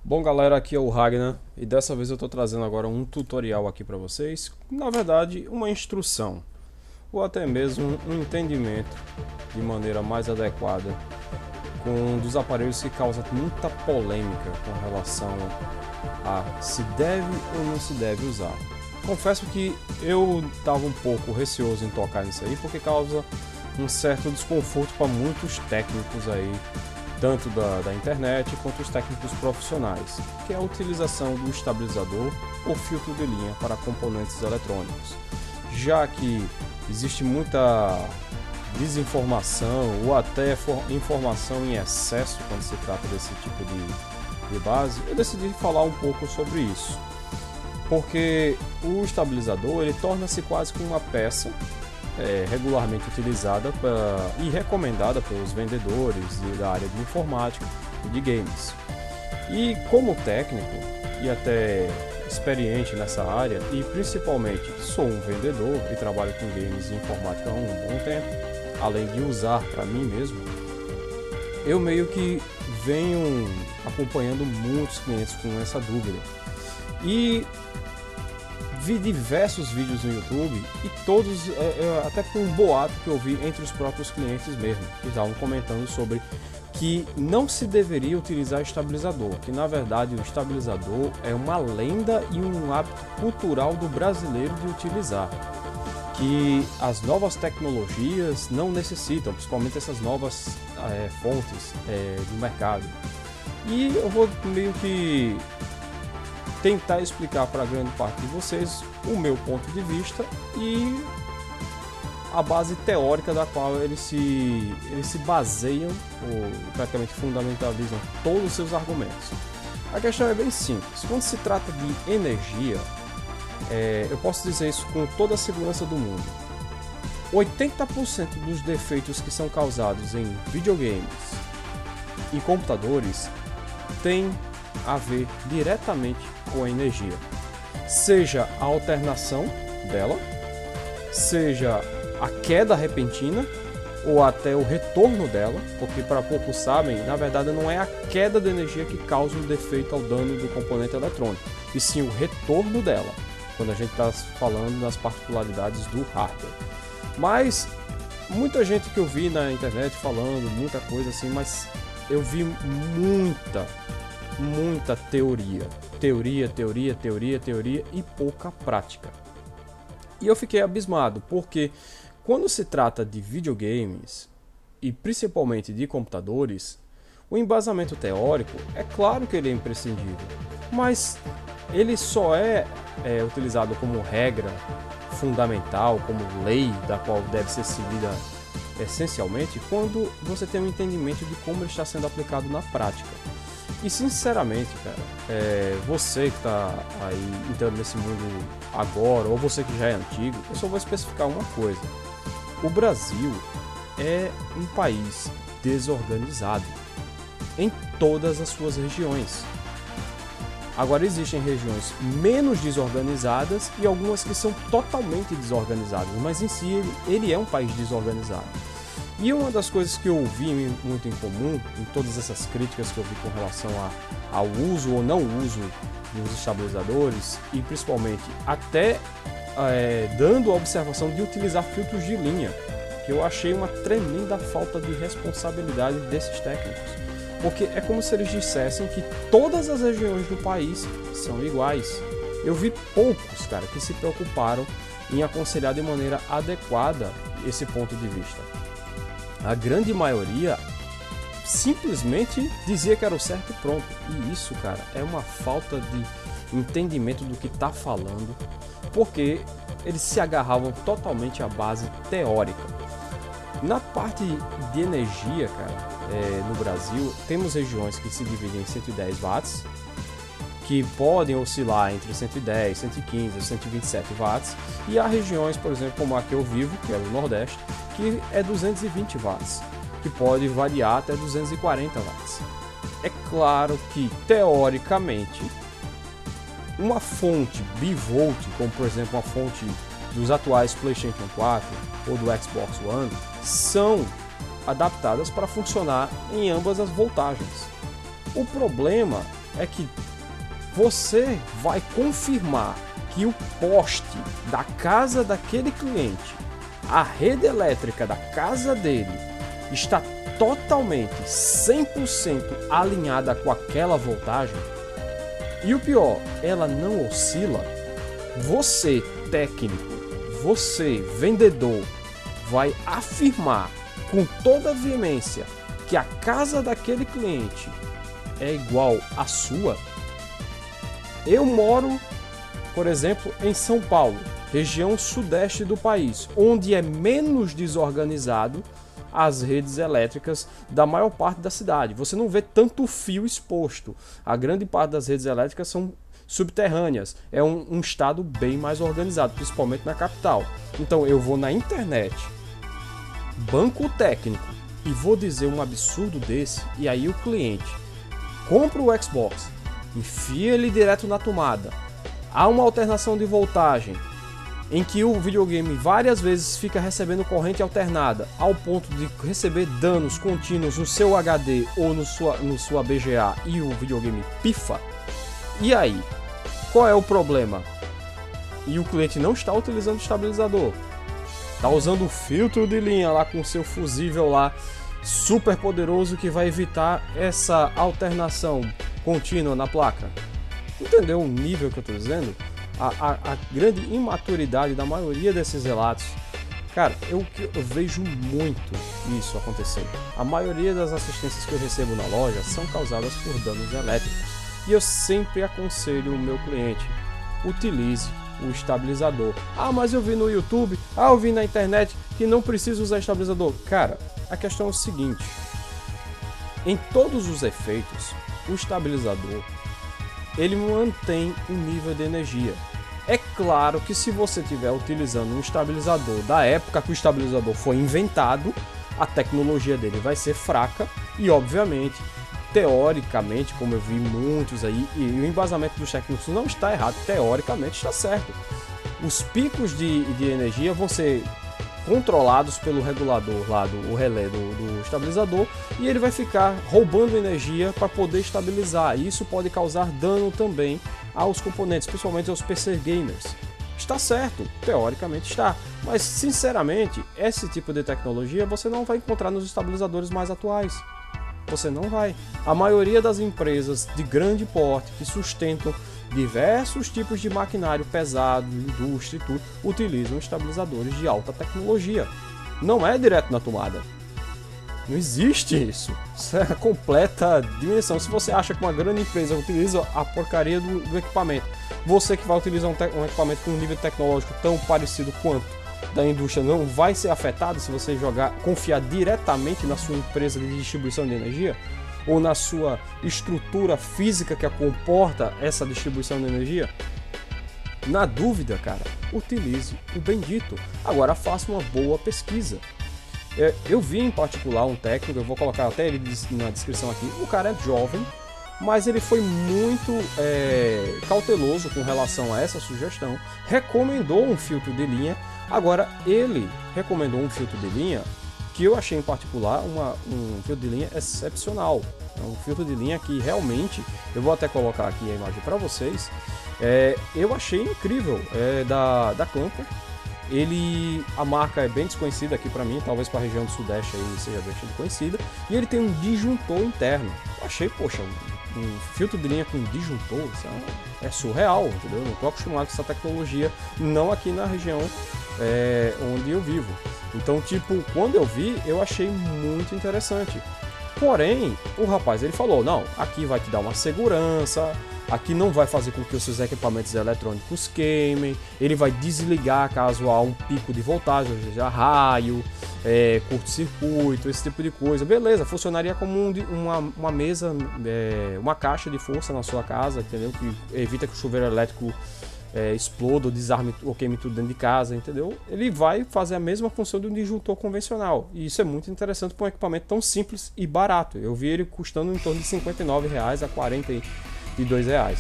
Bom galera, aqui é o Ragnar e dessa vez eu estou trazendo agora um tutorial aqui para vocês, na verdade uma instrução ou até mesmo um entendimento de maneira mais adequada com um dos aparelhos que causa muita polêmica com relação a se deve ou não se deve usar. Confesso que eu estava um pouco receoso em tocar nisso aí porque causa um certo desconforto para muitos técnicos aí, tanto da internet quanto os técnicos profissionais, que é a utilização do estabilizador ou filtro de linha para componentes eletrônicos, já que existe muita desinformação ou até informação em excesso quando se trata desse tipo de base. Eu decidi falar um pouco sobre isso, porque o estabilizador ele torna-se quase que uma peça regularmente utilizada e recomendada pelos vendedores da área de informática e de games. E como técnico e até experiente nessa área, e principalmente sou um vendedor e trabalho com games e informática há um bom tempo, além de usar para mim mesmo, eu meio que venho acompanhando muitos clientes com essa dúvida. E vi diversos vídeos no YouTube e todos, até com um boato que eu vi entre os próprios clientes mesmo, que estavam comentando sobre que não se deveria utilizar estabilizador, que na verdade o estabilizador é uma lenda e um hábito cultural do brasileiro de utilizar, que as novas tecnologias não necessitam, principalmente essas novas fontes do mercado. E eu vou meio que tentar explicar para a grande parte de vocês o meu ponto de vista e a base teórica da qual eles se baseiam ou praticamente fundamentalizam todos os seus argumentos. A questão é bem simples. Quando se trata de energia, eu posso dizer isso com toda a segurança do mundo. 80% dos defeitos que são causados em videogames e computadores têm a ver diretamente com a energia, seja a alternação dela, seja a queda repentina ou até o retorno dela, porque para poucos sabem, na verdade não é a queda de energia que causa o defeito ao dano do componente eletrônico, e sim o retorno dela, quando a gente está falando das particularidades do hardware. Mas muita gente que eu vi na internet falando muita coisa assim, mas eu vi muita teoria e pouca prática. E eu fiquei abismado, porque quando se trata de videogames e principalmente de computadores, o embasamento teórico é claro que ele é imprescindível, mas ele só é utilizado como regra fundamental, como lei da qual deve ser seguida essencialmente quando você tem um entendimento de como ele está sendo aplicado na prática. E sinceramente, cara, você que está aí entrando nesse mundo agora, ou você que já é antigo, eu só vou especificar uma coisa. O Brasil é um país desorganizado em todas as suas regiões. Agora existem regiões menos desorganizadas e algumas que são totalmente desorganizadas, mas em si ele é um país desorganizado. E uma das coisas que eu vi muito em comum em todas essas críticas que eu vi com relação ao uso ou não uso dos estabilizadores, e principalmente até dando a observação de utilizar filtros de linha, que eu achei uma tremenda falta de responsabilidade desses técnicos, porque é como se eles dissessem que todas as regiões do país são iguais. Eu vi poucos, cara, que se preocuparam em aconselhar de maneira adequada esse ponto de vista. A grande maioria simplesmente dizia que era o certo e pronto. E isso, cara, é uma falta de entendimento do que está falando, porque eles se agarravam totalmente à base teórica. Na parte de energia, cara, no Brasil, temos regiões que se dividem em 110 watts, que podem oscilar entre 110, 115 e 127 watts, e há regiões, por exemplo, como a que eu vivo, que é o Nordeste, que é 220 watts, que pode variar até 240 watts. É claro que, teoricamente, uma fonte bivolt, como por exemplo a fonte dos atuais PlayStation 4 ou do Xbox One, são adaptadas para funcionar em ambas as voltagens. O problema é que você vai confirmar que o poste da casa daquele cliente, a rede elétrica da casa dele, está totalmente 100% alinhada com aquela voltagem. E o pior, ela não oscila. Você, técnico, você, vendedor, vai afirmar com toda a veemência que a casa daquele cliente é igual à sua? Eu moro, por exemplo, em São Paulo, região sudeste do país, onde é menos desorganizado as redes elétricas da maior parte da cidade. Você não vê tanto fio exposto. A grande parte das redes elétricas são subterrâneas. É um estado bem mais organizado, principalmente na capital. Então eu vou na internet, banco técnico, e vou dizer um absurdo desse, e aí o cliente compra o Xbox, enfia ele direto na tomada, há uma alternação de voltagem, em que o videogame várias vezes fica recebendo corrente alternada, ao ponto de receber danos contínuos no seu HD ou no sua BGA, e o videogame pifa. E aí? Qual é o problema? E o cliente não está utilizando o estabilizador, está usando o filtro de linha lá com o seu fusível lá, super poderoso, que vai evitar essa alternação contínua na placa. Entendeu o nível que eu estou dizendo? A grande imaturidade da maioria desses relatos. Cara, eu vejo muito isso acontecer. A maioria das assistências que eu recebo na loja são causadas por danos elétricos. E eu sempre aconselho o meu cliente: utilize o estabilizador. Ah, mas eu vi no YouTube, eu vi na internet que não precisa usar estabilizador. Cara, a questão é o seguinte: em todos os efeitos, o estabilizador, ele mantém o nível de energia. É claro que se você estiver utilizando um estabilizador da época que o estabilizador foi inventado, a tecnologia dele vai ser fraca e, obviamente, teoricamente, como eu vi muitos aí, e o embasamento dos técnicos não está errado, teoricamente está certo. Os picos de energia vão ser controlados pelo regulador lá, o relé do estabilizador, e ele vai ficar roubando energia para poder estabilizar. E isso pode causar dano também aos componentes, principalmente aos PC gamers. Está certo, teoricamente está, mas sinceramente esse tipo de tecnologia você não vai encontrar nos estabilizadores mais atuais. Você não vai. A maioria das empresas de grande porte que sustentam diversos tipos de maquinário pesado, indústria e tudo, utilizam estabilizadores de alta tecnologia. Não é direto na tomada. Não existe isso. Isso é a completa dimensão. Se você acha que uma grande empresa utiliza a porcaria do equipamento, você que vai utilizar um equipamento com um nível tecnológico tão parecido quanto da indústria, não vai ser afetado se você confiar diretamente na sua empresa de distribuição de energia ou na sua estrutura física que comporta essa distribuição de energia? Na dúvida, cara, utilize o bendito. Agora faça uma boa pesquisa. Eu vi em particular um técnico, eu vou colocar até ele na descrição aqui. O cara é jovem, mas ele foi muito cauteloso com relação a essa sugestão. Recomendou um filtro de linha. Agora, ele recomendou um filtro de linha que eu achei em particular um filtro de linha excepcional. É um filtro de linha que realmente, eu vou até colocar aqui a imagem para vocês, eu achei incrível, da Clamper. A marca é bem desconhecida aqui para mim, talvez para a região do Sudeste aí seja bastante conhecida, e ele tem um disjuntor interno. Eu achei, poxa, um filtro de linha com disjuntor, isso é surreal, entendeu? Eu não estou acostumado com essa tecnologia, não aqui na região onde eu vivo. Então, tipo, quando eu vi, eu achei muito interessante. Porém, o rapaz, ele falou, não, aqui vai te dar uma segurança, aqui não vai fazer com que os seus equipamentos eletrônicos queimem, ele vai desligar caso há um pico de voltagem, ou seja, raio, curto-circuito, esse tipo de coisa. Beleza, funcionaria como uma mesa, uma caixa de força na sua casa, entendeu? Que evita que o chuveiro elétrico exploda ou desarme ou queime tudo dentro de casa, entendeu? Ele vai fazer a mesma função de um disjuntor convencional, e isso é muito interessante para um equipamento tão simples e barato. Eu vi ele custando em torno de R$ 59,00 a R$ 42,00.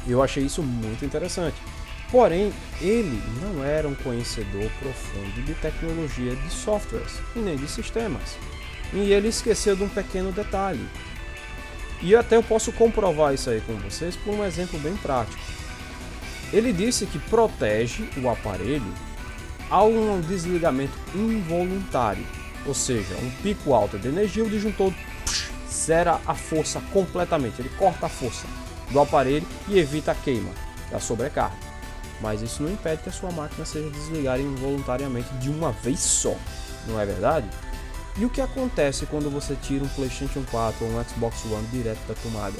Eu achei isso muito interessante. Porém, ele não era um conhecedor profundo de tecnologia de softwares e nem de sistemas. E ele esqueceu de um pequeno detalhe. E até eu posso comprovar isso aí com vocês por um exemplo bem prático. Ele disse que protege o aparelho a um desligamento involuntário, ou seja, um pico alto de energia, o disjuntor zera a força completamente, ele corta a força do aparelho e evita a queima da sobrecarga. Mas isso não impede que a sua máquina seja desligada involuntariamente de uma vez só, não é verdade? E o que acontece quando você tira um PlayStation 4 ou um Xbox One direto da tomada?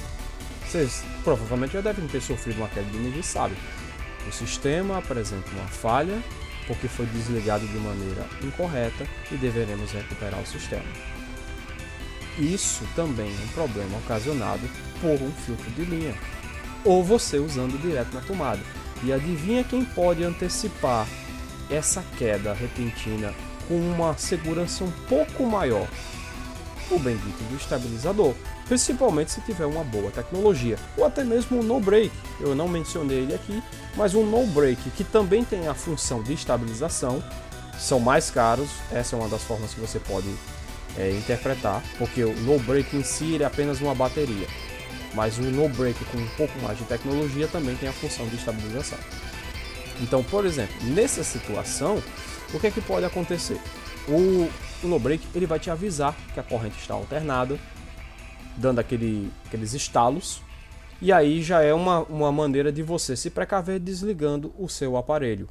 Vocês provavelmente já devem ter sofrido uma queda de energia e sabem. O sistema apresenta uma falha porque foi desligado de maneira incorreta e deveremos recuperar o sistema. Isso também é um problema ocasionado por um filtro de linha, ou você usando direto na tomada. E adivinha quem pode antecipar essa queda repentina com uma segurança um pouco maior? O bendito do estabilizador, principalmente se tiver uma boa tecnologia, ou até mesmo o no break. Eu não mencionei ele aqui, mas o no break, que também tem a função de estabilização, são mais caros. Essa é uma das formas que você pode interpretar, porque o no break em si ele é apenas uma bateria, mas o no break com um pouco mais de tecnologia também tem a função de estabilização. Então, por exemplo, nessa situação, o que é que pode acontecer? O no break ele vai te avisar que a corrente está alternada, dando aqueles estalos, e aí já é uma maneira de você se precaver desligando o seu aparelho.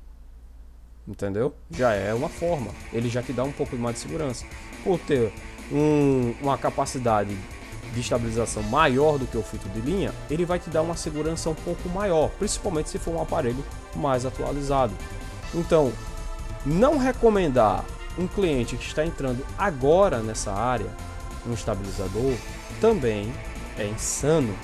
Entendeu? Já é uma forma, ele já te dá um pouco mais de segurança. Por ter uma capacidade de estabilização maior do que o filtro de linha, ele vai te dar uma segurança um pouco maior, principalmente se for um aparelho mais atualizado. Então, não recomendar um cliente que está entrando agora nessa área um estabilizador também é insano,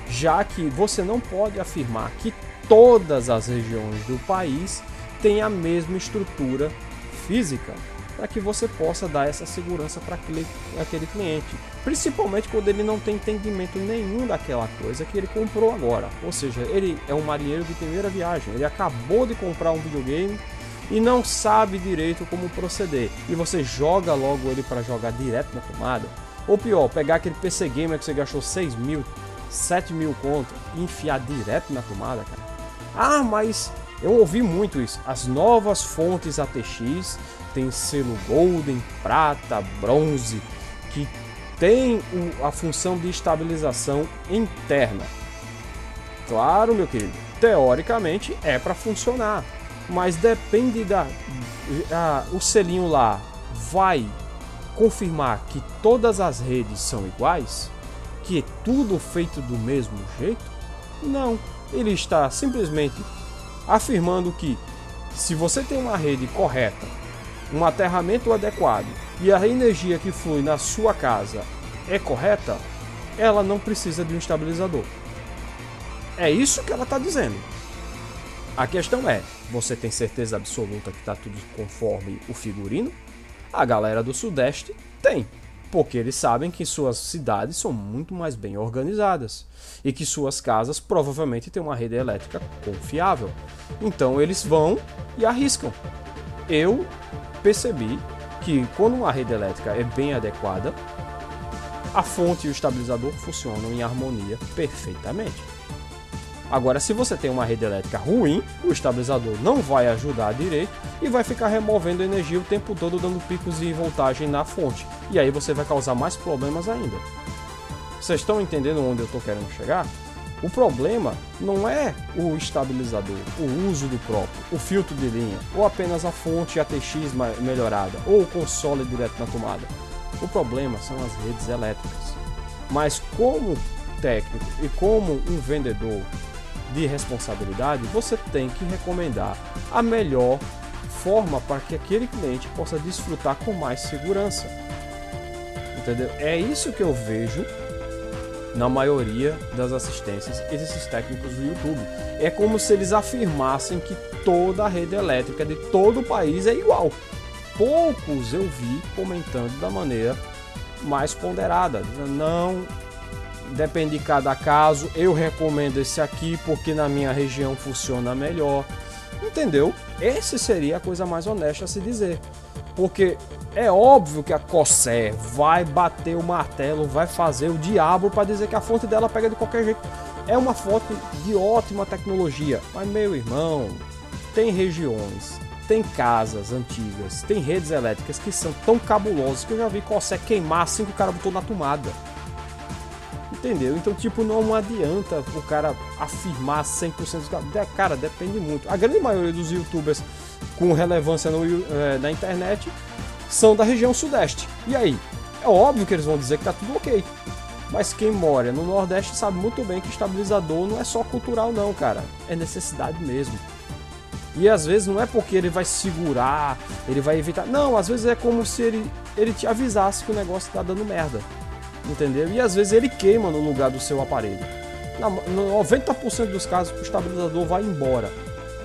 já que você não pode afirmar que todas as regiões do país têm a mesma estrutura física para que você possa dar essa segurança para aquele cliente, principalmente quando ele não tem entendimento nenhum daquela coisa que ele comprou agora. Ou seja, ele é um marinheiro de primeira viagem, ele acabou de comprar um videogame e não sabe direito como proceder, e você joga logo ele para jogar direto na tomada, ou pior, pegar aquele PC Gamer que você gastou 6 mil, 7 mil conto e enfiar direto na tomada, cara. Ah, mas eu ouvi muito isso, as novas fontes ATX tem selo Golden, prata, bronze, que tem a função de estabilização interna. Claro, meu querido, teoricamente é para funcionar, mas depende o selinho lá vai confirmar que todas as redes são iguais, que é tudo feito do mesmo jeito? Não, ele está simplesmente afirmando que se você tem uma rede correta, um aterramento adequado e a energia que flui na sua casa é correta, ela não precisa de um estabilizador. É isso que ela está dizendo. A questão é, você tem certeza absoluta que está tudo conforme o figurino? A galera do Sudeste tem, porque eles sabem que suas cidades são muito mais bem organizadas e que suas casas provavelmente têm uma rede elétrica confiável. Então eles vão e arriscam. Eu percebi que quando uma rede elétrica é bem adequada, a fonte e o estabilizador funcionam em harmonia perfeitamente. Agora, se você tem uma rede elétrica ruim, o estabilizador não vai ajudar direito e vai ficar removendo energia o tempo todo, dando picos de voltagem na fonte. E aí você vai causar mais problemas ainda. Vocês estão entendendo onde eu estou querendo chegar? O problema não é o estabilizador, o uso do próprio, o filtro de linha, ou apenas a fonte ATX melhorada, ou o console direto na tomada. O problema são as redes elétricas. Mas como técnico e como um vendedor de responsabilidade, você tem que recomendar a melhor forma para que aquele cliente possa desfrutar com mais segurança. Entendeu? É isso que eu vejo na maioria das assistências e desses técnicos do YouTube. É como se eles afirmassem que toda a rede elétrica de todo o país é igual. Poucos eu vi comentando da maneira mais ponderada. Não, depende de cada caso, eu recomendo esse aqui porque na minha região funciona melhor. Entendeu? Essa seria a coisa mais honesta a se dizer. Porque É óbvio que a Corsair vai bater o martelo, vai fazer o diabo para dizer que a fonte dela pega de qualquer jeito. É uma fonte de ótima tecnologia, mas meu irmão, tem regiões, tem casas antigas, tem redes elétricas que são tão cabulosas que eu já vi Corsair queimar assim que o cara botou na tomada. Entendeu? Então, tipo, não adianta o cara afirmar 100% dos casos. Cara, depende muito. A grande maioria dos youtubers com relevância na internet são da região sudeste. E aí? É óbvio que eles vão dizer que tá tudo ok. Mas quem mora no Nordeste sabe muito bem que estabilizador não é só cultural não, cara. É necessidade mesmo. E às vezes não é porque ele vai segurar, ele vai evitar. Não, às vezes é como se ele te avisasse que o negócio tá dando merda. Entendeu? E às vezes ele queima no lugar do seu aparelho. No 90% dos casos o estabilizador vai embora.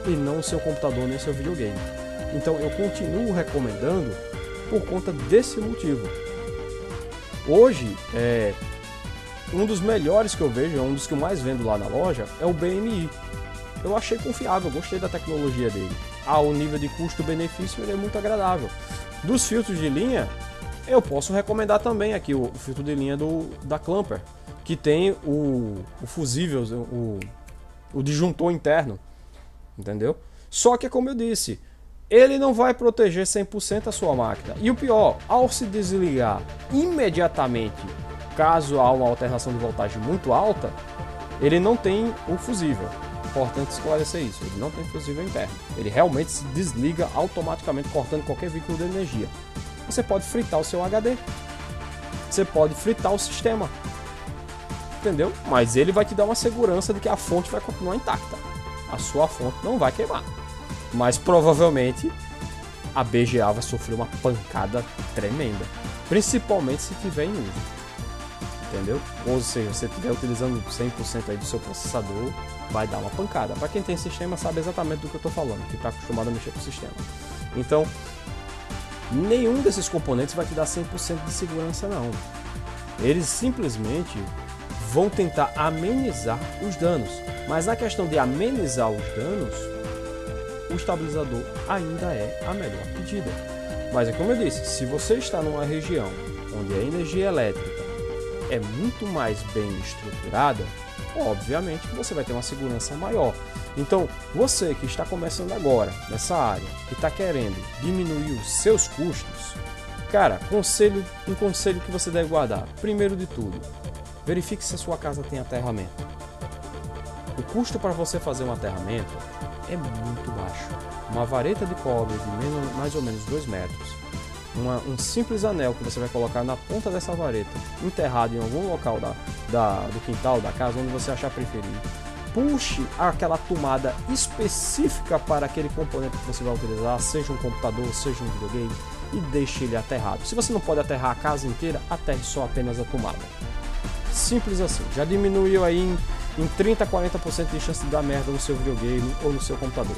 E não o seu computador nem o seu videogame. Então eu continuo recomendando por conta desse motivo. Hoje, um dos melhores que eu vejo, um dos que eu mais vendo lá na loja, é o BNI. Eu achei confiável, gostei da tecnologia dele. Ao nível de custo-benefício, ele é muito agradável. Dos filtros de linha, eu posso recomendar também aqui o filtro de linha da Clamper, que tem o fusível, o disjuntor interno, entendeu? Só que, como eu disse, ele não vai proteger 100% a sua máquina. E o pior, ao se desligar imediatamente, caso há uma alteração de voltagem muito alta, ele não tem o fusível. Importante esclarecer isso, ele não tem fusível interno. Ele realmente se desliga automaticamente, cortando qualquer vínculo de energia. Você pode fritar o seu HD. Você pode fritar o sistema. Entendeu? Mas ele vai te dar uma segurança de que a fonte vai continuar intacta. A sua fonte não vai queimar. Mas provavelmente a BGA vai sofrer uma pancada tremenda. Principalmente se tiver em uso. Entendeu? Ou seja, se você estiver utilizando 100% aí do seu processador, vai dar uma pancada. Para quem tem sistema sabe exatamente do que eu estou falando, que está acostumado a mexer com o sistema. Então, nenhum desses componentes vai te dar 100% de segurança não. Eles simplesmente vão tentar amenizar os danos. Mas na questão de amenizar os danos, o estabilizador ainda é a melhor pedida. Mas é como eu disse, se você está numa região onde a energia elétrica é muito mais bem estruturada, obviamente que você vai ter uma segurança maior. Então, você que está começando agora nessa área, que está querendo diminuir os seus custos, cara, um conselho que você deve guardar. Primeiro de tudo, verifique se a sua casa tem aterramento. O custo para você fazer um aterramento é muito baixo. Uma vareta de cobre de mais ou menos 2 metros, um simples anel que você vai colocar na ponta dessa vareta, enterrado em algum local do quintal da casa, onde você achar preferir. Puxe aquela tomada específica para aquele componente que você vai utilizar, seja um computador, seja um videogame, e deixe ele aterrado. Se você não pode aterrar a casa inteira, aterre só apenas a tomada. Simples assim. Já diminuiu aí em 30 a 40% de chance de dar merda no seu videogame ou no seu computador,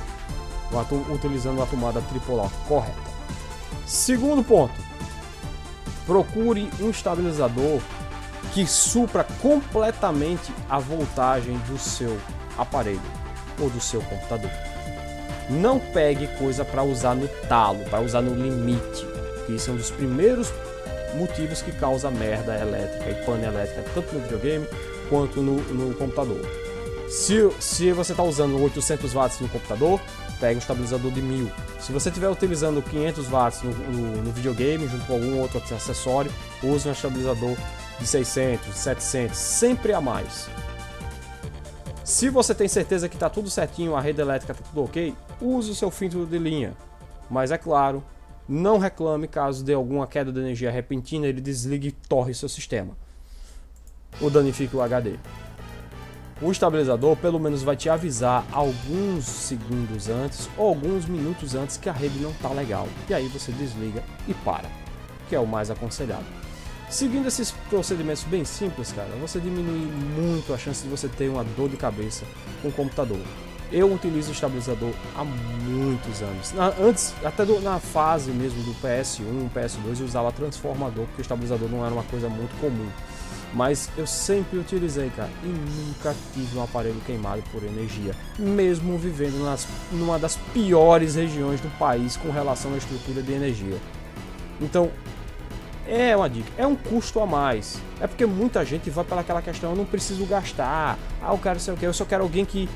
utilizando a tomada AAA correta. Segundo ponto, procure um estabilizador que supra completamente a voltagem do seu aparelho ou do seu computador. Não pegue coisa para usar no talo, para usar no limite, que isso é um dos primeiros motivos que causa merda elétrica e pane elétrica, tanto no videogame quanto no computador. Se você está usando 800 watts no computador, pega um estabilizador de 1000. Se você estiver utilizando 500 watts no videogame, junto com algum outro acessório, use um estabilizador de 600, 700, sempre a mais. Se você tem certeza que está tudo certinho, a rede elétrica está tudo ok, use o seu filtro de linha. Mas é claro, não reclame caso dê alguma queda de energia repentina, ele desligue e torre seu sistema, ou danifique o HD. O estabilizador pelo menos vai te avisar alguns segundos antes ou alguns minutos antes que a rede não está legal. E aí você desliga e para, que é o mais aconselhado. Seguindo esses procedimentos bem simples, cara, você diminui muito a chance de você ter uma dor de cabeça com o computador. Eu utilizo o estabilizador há muitos anos. Antes, até na fase mesmo do PS1, PS2, eu usava transformador, porque o estabilizador não era uma coisa muito comum. Mas eu sempre utilizei, cara, e nunca tive um aparelho queimado por energia, mesmo vivendo numa das piores regiões do país com relação à estrutura de energia. Então, é uma dica, é um custo a mais. É porque muita gente vai pela aquela questão, eu não preciso gastar. Eu quero sei o que, eu só quero alguém que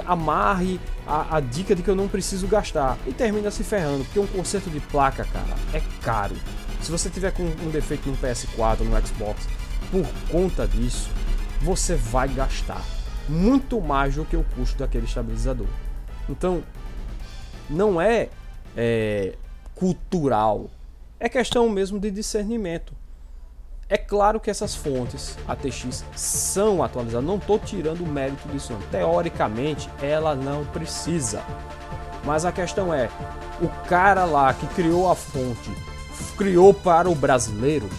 amarre a dica de que eu não preciso gastar. E termina se ferrando, porque um conserto de placa, cara, é caro. Se você tiver com um defeito no PS4, no Xbox, por conta disso, você vai gastar muito mais do que o custo daquele estabilizador. Então, não é cultural. É questão mesmo de discernimento. É claro que essas fontes ATX são atualizadas, não estou tirando o mérito disso não. Teoricamente, ela não precisa. Mas a questão é, o cara lá que criou a fonte, criou para o brasileiro,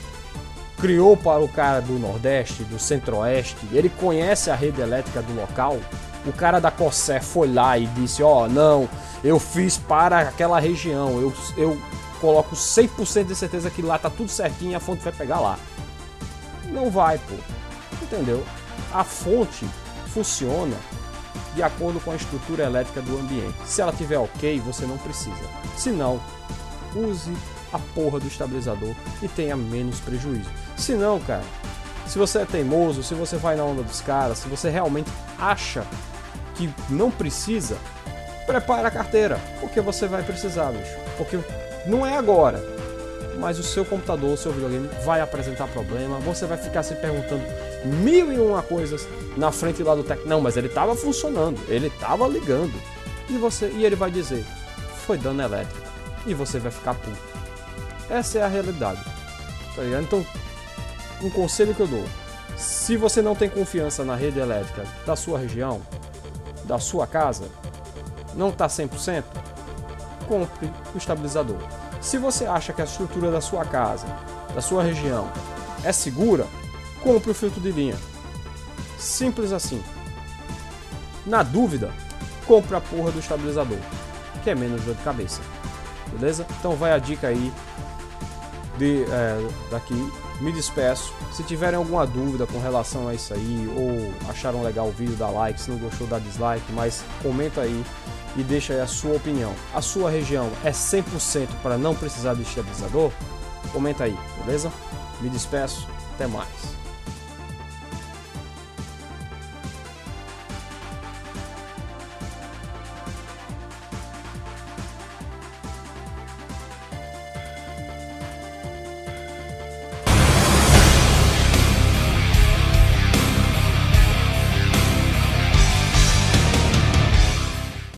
criou para o cara do Nordeste, do Centro-Oeste, ele conhece a rede elétrica do local. O cara da Corsair foi lá e disse, não, eu fiz para aquela região, eu coloco 100% de certeza que lá tá tudo certinho e a fonte vai pegar lá. Não vai, pô. Entendeu? A fonte funciona de acordo com a estrutura elétrica do ambiente. Se ela tiver ok, você não precisa. Se não, use a porra do estabilizador e tenha menos prejuízo. Se não, cara, se você é teimoso, se você vai na onda dos caras, se você realmente acha que não precisa, prepara a carteira, porque você vai precisar, bicho. Porque não é agora, mas o seu computador, o seu videogame vai apresentar problema, você vai ficar se perguntando 1001 coisas na frente lá do técnico. Não, mas ele estava funcionando, ele estava ligando. E ele vai dizer, foi dano elétrico. E você vai ficar puto. Essa é a realidade. Tá ligado? Então, um conselho que eu dou, se você não tem confiança na rede elétrica da sua região, da sua casa, não está 100%, compre o estabilizador. Se você acha que a estrutura da sua casa, da sua região, é segura, compre o filtro de linha. Simples assim. Na dúvida, compre a porra do estabilizador, que é menos dor de cabeça. Beleza? Então vai a dica aí daqui. Me despeço. Se tiverem alguma dúvida com relação a isso aí, ou acharam legal o vídeo, dá like. Se não gostou, dá dislike. Mas comenta aí e deixa aí a sua opinião. A sua região é 100% para não precisar de estabilizador? Comenta aí, beleza? Me despeço. Até mais.